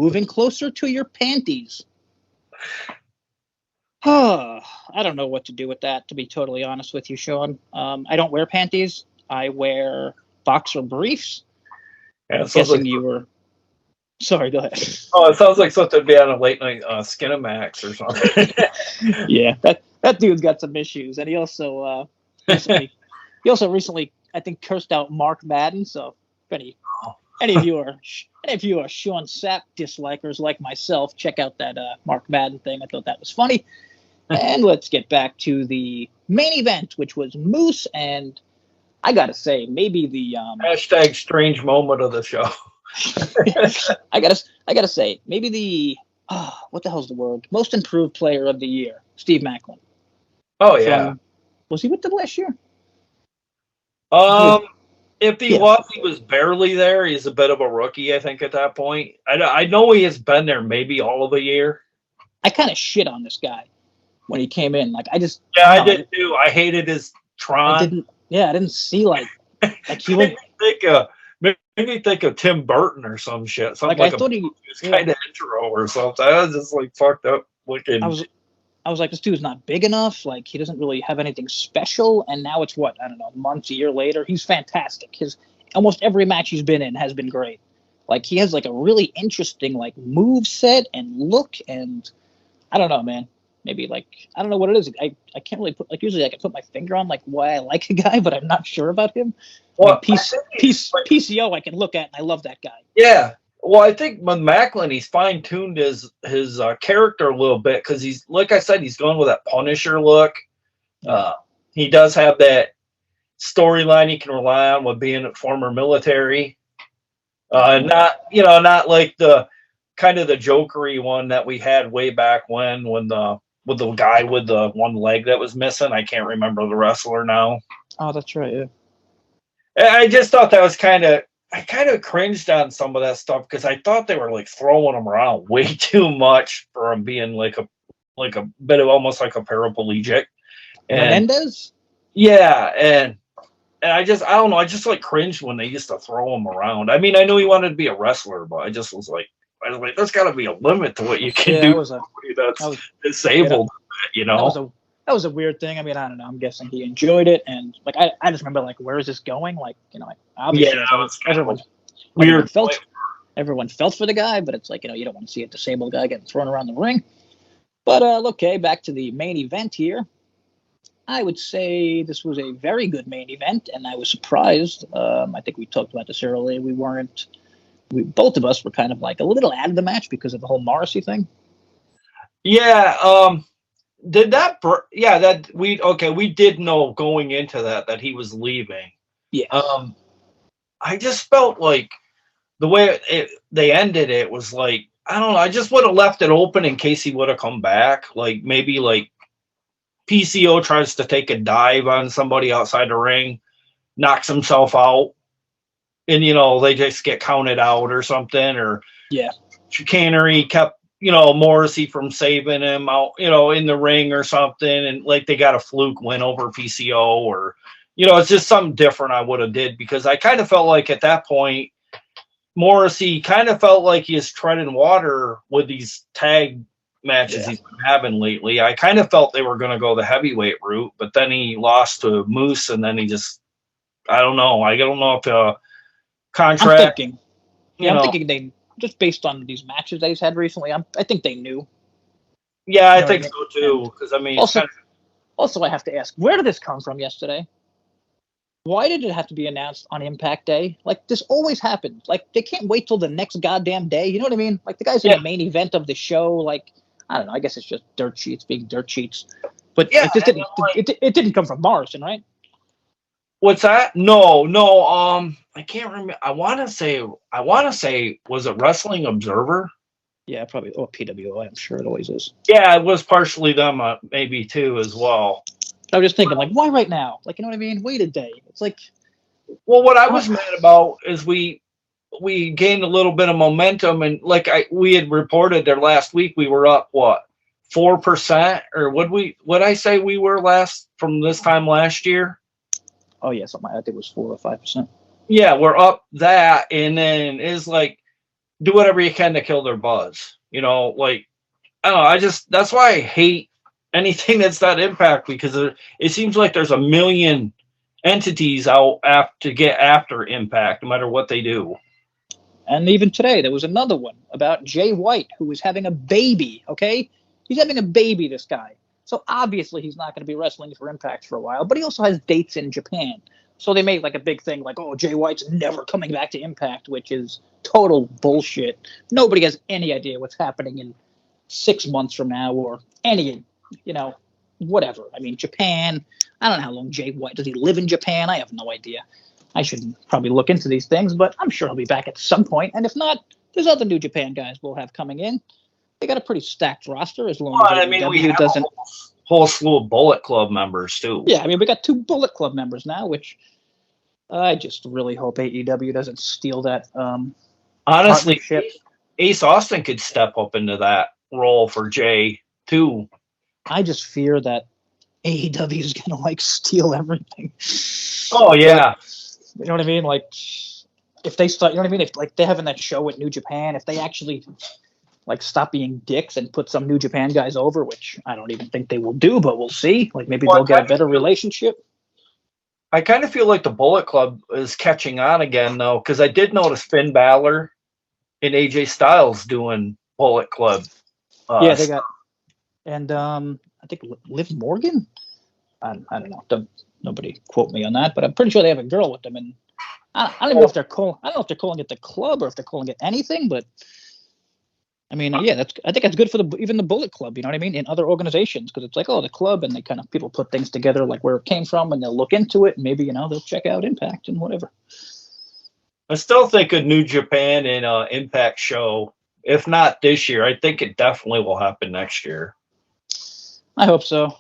moving closer to your panties. I don't know what to do with that, to be totally honest with you, Sean. I don't wear panties. I wear boxer briefs. Yeah, I'm guessing you were... Sorry, go ahead. Oh, it sounds like something to be on a late night Skinamax or something. Yeah, that dude's got some issues, and he also recently, I think, cursed out Mark Madden. So if any of you are Sean Sapp dislikers like myself, check out that Mark Madden thing. I thought that was funny. And let's get back to the main event, which was Moose, and I gotta say, maybe the hashtag strange moment of the show. I gotta say, maybe the what the hell's the word? Most improved player of the year, Steve Macklin. Oh yeah, was he with them last year? If he was barely there. He's a bit of a rookie, I think, at that point. I know he has been there maybe all of a year. I kind of shit on this guy when he came in. Like I did too. I hated his Tron. I didn't see like he would made me think of Tim Burton or some shit. Something I thought he was kind of intro or something. I was just like fucked up. Wicked. I was like, this dude's not big enough. Like, he doesn't really have anything special. And now it's what, I don't know, months, a year later. He's fantastic. His almost every match he's been in has been great. Like, he has like a really interesting like move set and look, and I don't know, man. Maybe like I don't know what it is. I can't really put, like, usually I can put my finger on like why I like a guy, but I'm not sure about him. Well, PCO I can look at and I love that guy. Yeah. Well, I think with Macklin, he's fine tuned his character a little bit because he's, like I said, he's going with that Punisher look. He does have that storyline he can rely on with being a former military. Not like the kind of the jokery one that we had way back when the guy with the one leg that was missing. I can't remember the wrestler now. Oh, that's right. Yeah. I just thought that was I kind of cringed on some of that stuff because I thought they were like throwing him around way too much for him being like a bit of almost like a paraplegic. And Menendez? Yeah, and I don't know, I just like cringed when they used to throw him around. I mean, I knew he wanted to be a wrestler, but I was like, there's got to be a limit to what you can do. That's disabled, That was a weird thing. I mean, I don't know. I'm guessing he enjoyed it, and like I just remember like, where is this going? Like, like obviously everyone felt for the guy, but it's like, you don't want to see a disabled guy getting thrown around the ring. But okay, back to the main event here. I would say this was a very good main event, and I was surprised. I think we talked about this earlier. Both of us were kind of like a little out of the match because of the whole Morrissey thing. Yeah. We did know going into that he was leaving. Yeah. I just felt like the way they ended it was like, I don't know, I just would have left it open in case he would have come back. Like maybe like PCO tries to take a dive on somebody outside the ring, knocks himself out, and they just get counted out or something, or chicanery kept Morrissey from saving him out, in the ring or something, and like they got a fluke win over PCO, or it's just something different I would have did, because I kind of felt like at that point Morrissey kind of felt like he is treading water with these tag matches he's been having lately. I kind of felt they were going to go the heavyweight route, but then he lost to Moose, and then he just, I don't know if the contract. I'm thinking they, just based on these matches that he's had recently, I think they knew. Yeah, I think so too. Because I mean, also, I have to ask, where did this come from yesterday? Why did it have to be announced on Impact Day? Like, this always happens. Like, they can't wait till the next goddamn day. You know what I mean? Like, the guy's in the main event of the show. Like, I don't know. I guess it's just dirt sheets being dirt sheets. But it didn't come from Morrison, right? What's that? No. I can't remember. I want to say, was it Wrestling Observer? Yeah, probably. Or PWO. I'm sure it always is. Yeah, it was partially them, maybe too, as well. I was just thinking, like, why right now? Like, you know what I mean? Wait a day. It's like, well, what I was mad about is we gained a little bit of momentum, and like we had reported there last week, we were up 4%, or would I say we were last from this time last year? Oh yeah, something. I think it was 4 or 5%. Yeah, we're up that, and then it's like, do whatever you can to kill their buzz. Like, I don't know. That's why I hate anything that's not Impact, because it seems like there's a million entities out to get after Impact, no matter what they do. And even today, there was another one about Jay White, who is having a baby. Okay, he's having a baby. This guy. So obviously he's not going to be wrestling for Impact for a while, but he also has dates in Japan. So they made like a big thing, like, oh, Jay White's never coming back to Impact, which is total bullshit. Nobody has any idea what's happening in 6 months from now, or any, whatever. I mean, Japan, I don't know how long Jay White, does he live in Japan? I have no idea. I should probably look into these things, but I'm sure he'll be back at some point. And if not, there's other New Japan guys we'll have coming in. They got a pretty stacked roster, as long as we have a whole slew of Bullet Club members too. Yeah, I mean, we got 2 Bullet Club members now, which I just really hope AEW doesn't steal that. Honestly, Ace Austin could step up into that role for Jay too. I just fear that AEW is gonna like steal everything. Oh yeah, you know what I mean? Like, if they start, you know what I mean? If like they're having that show at New Japan, if they actually like stop being dicks and put some New Japan guys over, which I don't even think they will do, but we'll see. Like maybe they'll get a better relationship. I kind of feel like the Bullet Club is catching on again, though, because I did notice Finn Balor and AJ Styles doing Bullet Club. Yeah, they got, and I think Liv Morgan. I don't know. Nobody quote me on that, but I'm pretty sure they have a girl with them. And I don't even know if they're calling. I don't know if they're calling it the club or if they're calling it anything. But I mean, yeah, I think that's good for even the Bullet Club. You know what I mean? In other organizations, because it's like, oh, the club, and they kind of people put things together like where it came from, and they'll look into it. And maybe they'll check out Impact and whatever. I still think a New Japan and Impact show, if not this year, I think it definitely will happen next year. I hope so.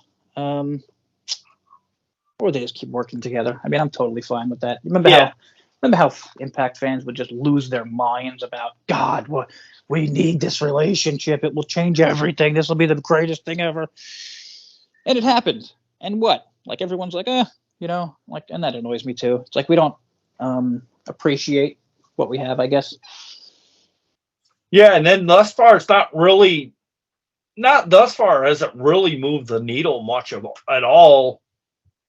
Or they just keep working together. I mean, I'm totally fine with that. Remember how Impact fans would just lose their minds about, God, what we need this relationship. It will change everything. This will be the greatest thing ever. And it happened. And what? Like everyone's like, and that annoys me too. It's like we don't appreciate what we have, I guess. Yeah, and then thus far, it's not thus far has it really moved the needle much at all.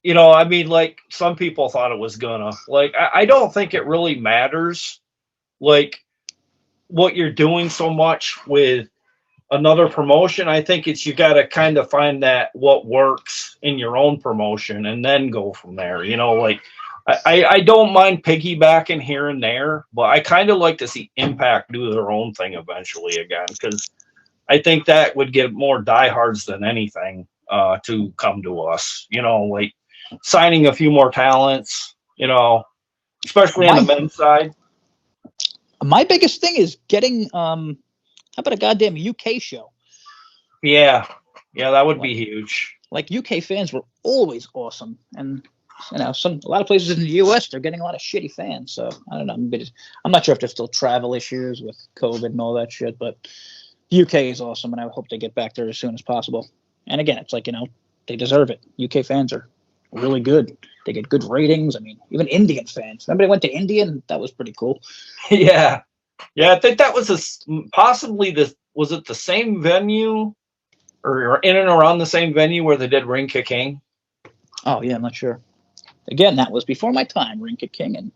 I mean, like some people thought it was gonna. Like, I don't think it really matters, like, what you're doing so much with another promotion. I think it's you got to kind of find what works in your own promotion and then go from there. Like, I don't mind piggybacking here and there, but I kind of like to see Impact do their own thing eventually again, because I think that would get more diehards than anything to come to us. Like, signing a few more talents, especially on the men's side. My biggest thing is getting, how about a goddamn UK show? Yeah, that would be huge. Like, UK fans were always awesome, and a lot of places in the US they're getting a lot of shitty fans. So I don't know. I'm not sure if there's still travel issues with COVID and all that shit, but UK is awesome, and I hope they get back there as soon as possible. And again, it's like they deserve it. UK fans are really good. They get good ratings. I mean, even Indian fans. Remember they went to India, and that was pretty cool. Yeah. I think that was was it the same venue or in and around the same venue where they did Ring Kick King? Oh yeah, I'm not sure. Again, that was before my time, Ring Kick King, and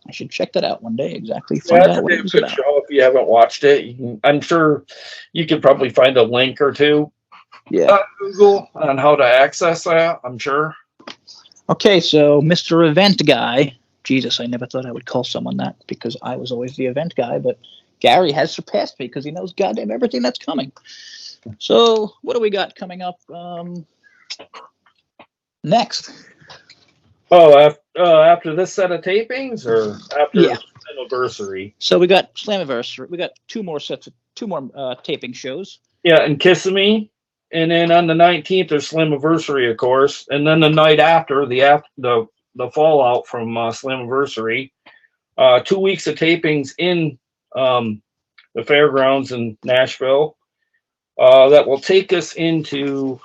I should check that out one day. Exactly. Find out what it was about. Show if you haven't watched it. I'm sure you could probably find a link or two. Yeah. Google on how to access that. I'm sure. Okay, so Mr. Event Guy. Jesus, I never thought I would call someone that because I was always the event guy, but Gary has surpassed me because he knows goddamn everything that's coming. So, what do we got coming up next? Oh, after this set of tapings or after Slammiversary? So we got Slammiversary. We got two more taping shows. Yeah, and Kissimmee. And then on the 19th, there's Slammiversary, of course. And then the night after, the fallout from Slammiversary, 2 weeks of tapings in the fairgrounds in Nashville. That will take us into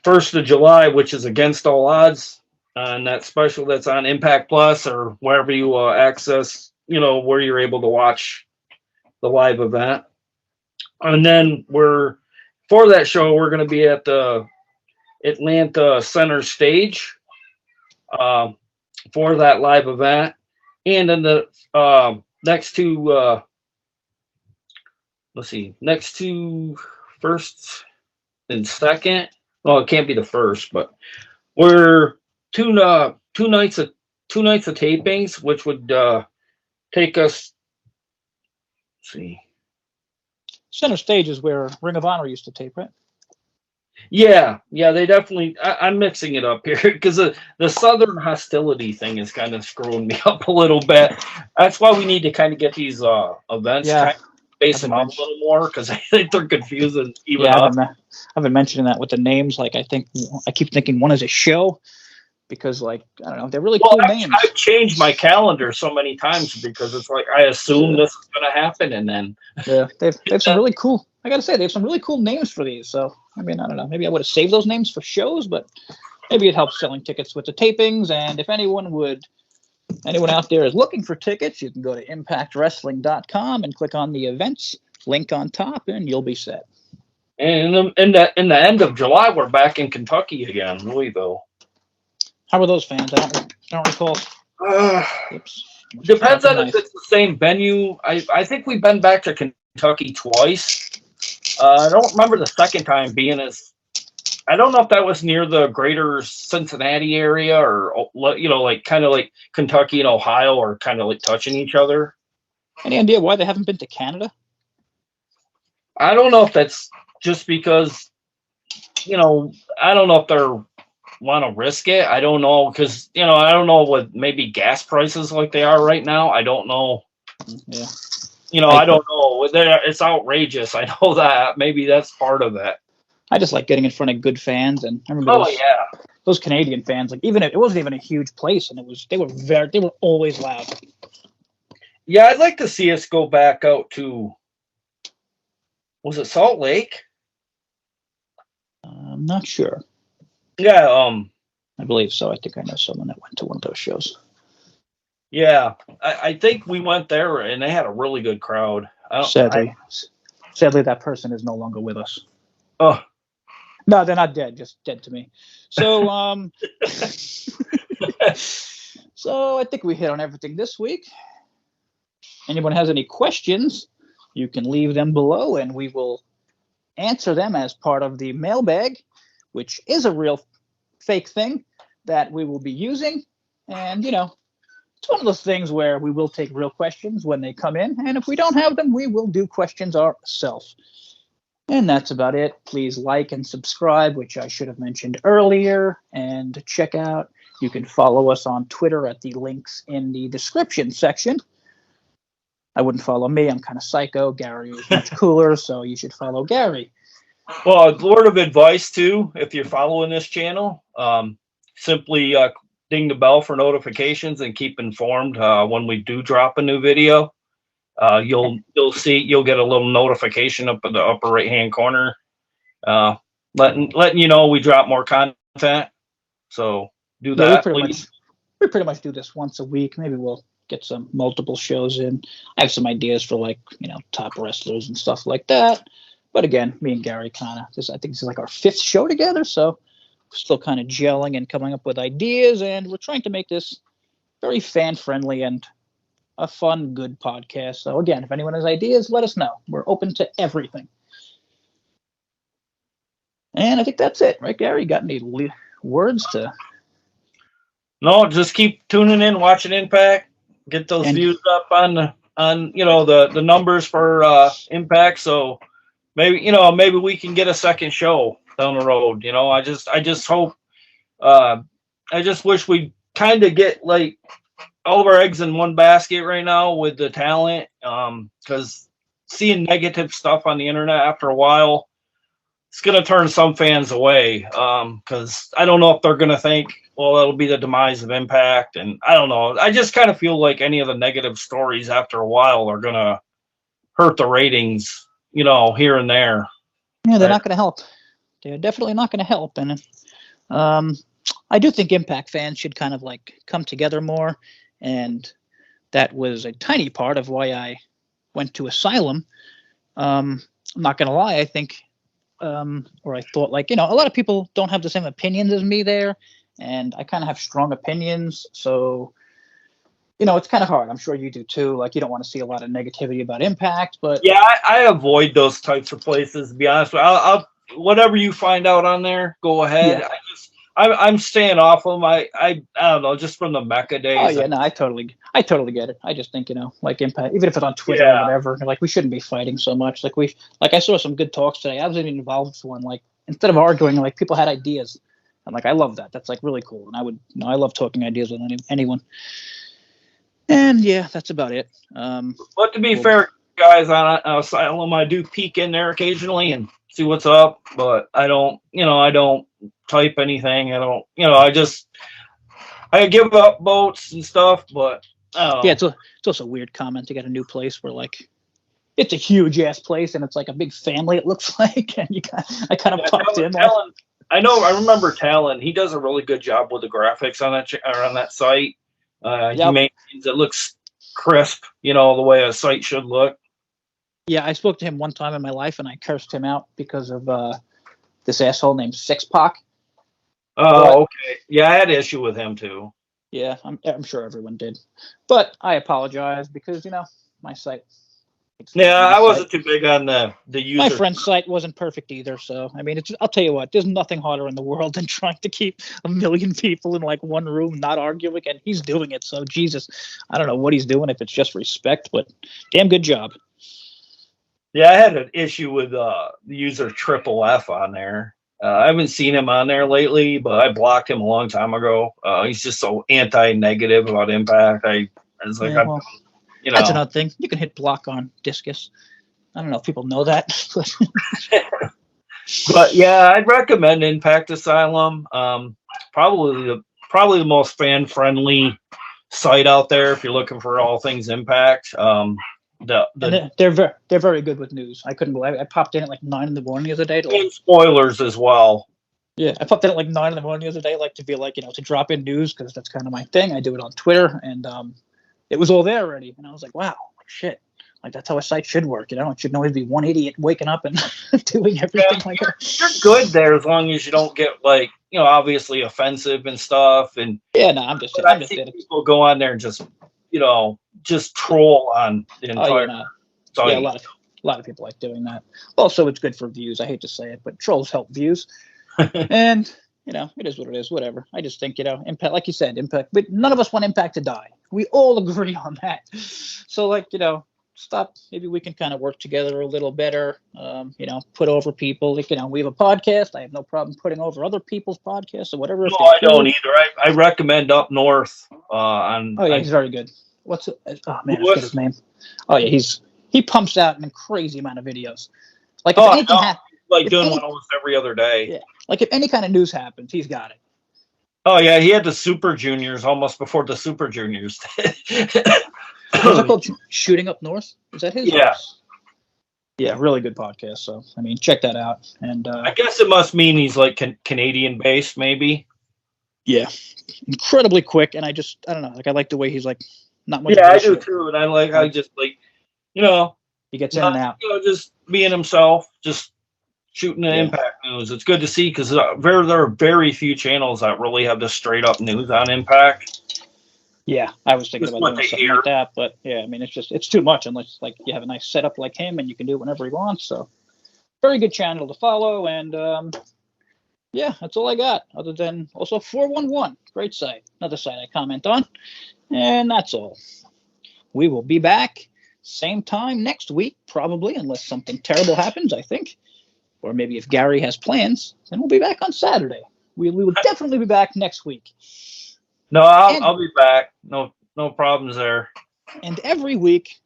1st of July, which is Against All Odds. And that special that's on Impact Plus or wherever you access, where you're able to watch the live event. And then for that show, we're going to be at the Atlanta Center Stage for that live event. And then the next two first and second. Well, it can't be the first, but we're two nights of tapings, which would take us. Let's see. Center Stage is where Ring of Honor used to tape, right? Yeah, they definitely. I'm mixing it up here because the Southern Hostility thing is kind of screwing me up a little bit. That's why we need to kind of get these events kind of base them out a little more because I think they're confusing even us. I've been mentioning that with the names. Like I keep thinking one is a show because I don't know, they're really cool names. I've changed my calendar so many times because it's like I assume this is going to happen, and then they have some really cool. I gotta say they have some really cool names for these. So I mean, I don't know. Maybe I would have saved those names for shows, but maybe it helps selling tickets with the tapings. And if anyone would Anyone out there is looking for tickets, you can go to impactwrestling.com and click on the events link on top, and you'll be set. And in the end of July, we're back in Kentucky again, Louisville. How are those fans? I don't recall. Oops. Depends on if it's the same venue. I think we've been back to Kentucky twice. I don't remember the second time being as. I don't know if that was near the greater Cincinnati area or, like kind of like Kentucky and Ohio are kind of like touching each other. Any idea why they haven't been to Canada? I don't know if that's just because, I don't know if they're want to risk it. I don't know because I don't know what maybe gas prices like they are right now. I don't know. Yeah. I don't know. It's outrageous. I know that. Maybe that's part of it. I just like getting in front of good fans, and I remember those Canadian fans. Like even it wasn't even a huge place, and they were always loud. Yeah, I'd like to see us go back out to. Was it Salt Lake? I'm not sure. Yeah, I believe so. I think I know someone that went to one of those shows. Yeah, I think we went there, and they had a really good crowd. Sadly, that person is no longer with us. Oh. No, they're not dead. Just dead to me. So, so I think we hit on everything this week. Anyone has any questions, you can leave them below, and we will answer them as part of the mailbag, which is a real fake thing that we will be using. And, it's one of those things where we will take real questions when they come in. And if we don't have them, we will do questions ourselves. And that's about it. Please like and subscribe, which I should have mentioned earlier. And check out, you can follow us on Twitter at the links in the description section. I wouldn't follow me. I'm kind of psycho. Gary is much cooler, so you should follow Gary. Well, a word of advice, too, if you're following this channel, simply ding the bell for notifications and keep informed when we do drop a new video. You'll get a little notification up in the upper right hand corner, letting you know we drop more content. So do that. We pretty much do this once a week. Maybe we'll get some multiple shows in. I have some ideas for top wrestlers and stuff like that. But again, me and Gary I think this is like our 5th show together, so we're still kind of gelling and coming up with ideas, and we're trying to make this very fan friendly and a fun, good podcast. So again, if anyone has ideas, let us know. We're open to everything. And I think that's it, right, Gary? You got any words to? No, just keep tuning in, watching Impact, get those views up on the numbers for Impact. So maybe we can get a second show down the road. I just hope. I just wish we kind of get like all of our eggs in one basket right now with the talent, because seeing negative stuff on the internet after a while, it's going to turn some fans away, because I don't know if they're going to think, well, it'll be the demise of Impact, and I don't know. I just kind of feel like any of the negative stories after a while are going to hurt the ratings, here and there. Yeah, they're not going to help. They're definitely not going to help, and I do think Impact fans should kind of come together more. And that was a tiny part of why I went to Asylum. I'm not going to lie. I think, or I thought a lot of people don't have the same opinions as me there. And I kind of have strong opinions. So, it's kind of hard. I'm sure you do too. You don't want to see a lot of negativity about Impact, but yeah, I avoid those types of places, to be honest. I'll whatever you find out on there, go ahead. Yeah. I'm staying off them. I don't know, just from the Mecca days. Oh yeah, no, I totally get it. I just think Impact, even if it's on Twitter or whatever, we shouldn't be fighting so much. I saw some good talks today. I was even involved with one. Instead of arguing, people had ideas. I'm I love that. That's really cool. And I love talking ideas with anyone. And yeah, that's about it. But to be fair, guys, on Asylum, I do peek in there occasionally and see what's up, but I don't type anything. I don't, I give up votes and stuff, but I don't know. Yeah, it's also a weird comment to get a new place where it's a huge ass place and it's a big family. It looks like, and I kind of popped in. I remember Talon. He does a really good job with the graphics on that site. He Yep. maintains it looks crisp, you know, the way a site should look. Yeah, I spoke to him one time in my life, and I cursed him out because of this asshole named Six Pac. Oh, okay. Yeah, I had issue with him too. Yeah, I'm sure everyone did, but I apologize because my site. Yeah, my I wasn't site- too big on the user. My friend's site wasn't perfect either, so I mean, I'll tell you what. There's nothing harder in the world than trying to keep a million people in like one room, not arguing, and he's doing it. So Jesus, I don't know what he's doing. If it's just respect, but damn good job. Yeah, I had an issue with the user Triple F on there. I haven't seen him on there lately, but I blocked him a long time ago. He's just so anti-negative about Impact. I was like, Yeah, well, you that's know, another thing. You can hit block on Discus. I don't know if people know that. but yeah, I'd recommend Impact Asylum. Probably the most fan-friendly site out there if you're looking for all things Impact. They're very good with news. I couldn't believe I popped in at like 9 a.m. the other day to spoilers as well. Yeah, I popped in at like 9 a.m. the other day, like to be like to drop in news because that's kind of my thing. I do it on Twitter, and it was all there already, and I was like, wow, shit, like that's how a site should work. It should always be one idiot waking up and doing everything like that. You're good there as long as you don't get like obviously offensive and stuff. And yeah, no, I'm just people go on there and just troll on the entire. Yeah, a lot of people like doing that. Also, it's good for views. I hate to say it, but trolls help views. And it is what it is. Whatever. I just think Impact, like you said, Impact. But none of us want Impact to die. We all agree on that. So stop. Maybe we can kind of work together a little better. Put over people. We have a podcast. I have no problem putting over other people's podcasts or whatever. No, I don't either. I recommend Up North. He's very good. What's it? Oh man, I forget his name. Oh yeah, he pumps out a crazy amount of videos. Like if anything happens. Like doing one almost every other day. Yeah. Like if any kind of news happens, he's got it. Oh yeah, he had the Super Juniors almost before the Super Juniors. What's it called? Shooting Up North? Is that his? Yeah. Yeah, really good podcast. So I mean, check that out. And I guess it must mean he's like Canadian based, maybe. Yeah, incredibly quick, and I don't know. Like I like the way he's like not much. Yeah, I do too, and I like how he just he gets in and out. Just being himself, just shooting the Impact news. It's good to see because there are very few channels that really have the straight up news on Impact. Yeah, I was thinking about doing something like that, but yeah, I mean, it's too much unless like you have a nice setup like him and you can do it whenever he wants. So, very good channel to follow, and yeah, that's all I got. Other than also 411, great site, another site I comment on, and that's all. We will be back same time next week, probably, unless something terrible happens. I think. Or maybe if Gary has plans, then we'll be back on Saturday. We will definitely be back next week. No, I'll be back. No problems there. And every week,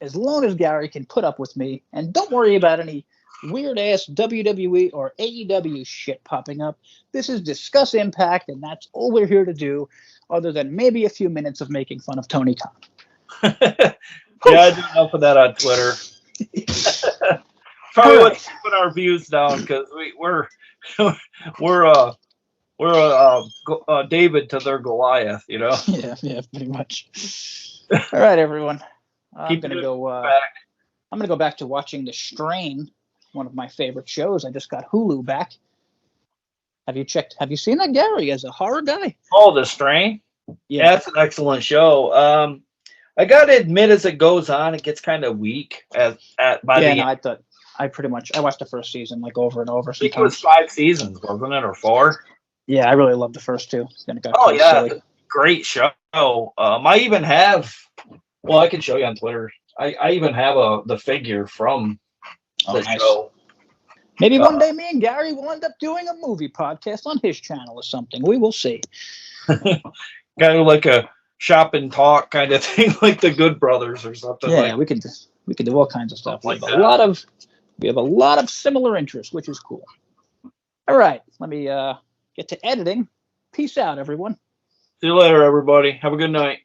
as long as Gary can put up with me, and don't worry about any weird-ass WWE or AEW shit popping up. This is Discuss Impact, and that's all we're here to do, other than maybe a few minutes of making fun of Tony Khan. Yeah, I do enough of that on Twitter. Probably what's keeping our views down because we're David to their Goliath, Yeah, pretty much. All right, everyone. I'm gonna go back to watching The Strain, one of my favorite shows. I just got Hulu back. Have you seen that, Gary, as a horror guy? Oh, The Strain? Yeah, that's an excellent show. I gotta admit, as it goes on, it gets kind of weak I watched the first season like over and over. I think it was 5 seasons, wasn't it, or 4? Yeah, I really loved the first 2. Silly. Great show. I even have. Well, I can show you on Twitter. I even have the figure from the show. Maybe one day me and Gary will end up doing a movie podcast on his channel or something. We will see. Kind of like a shop and talk kind of thing, like the Good Brothers or something. Yeah, we could do all kinds of stuff. We have a lot of similar interests, which is cool. All right, let me get to editing. Peace out, everyone. See you later, everybody. Have a good night.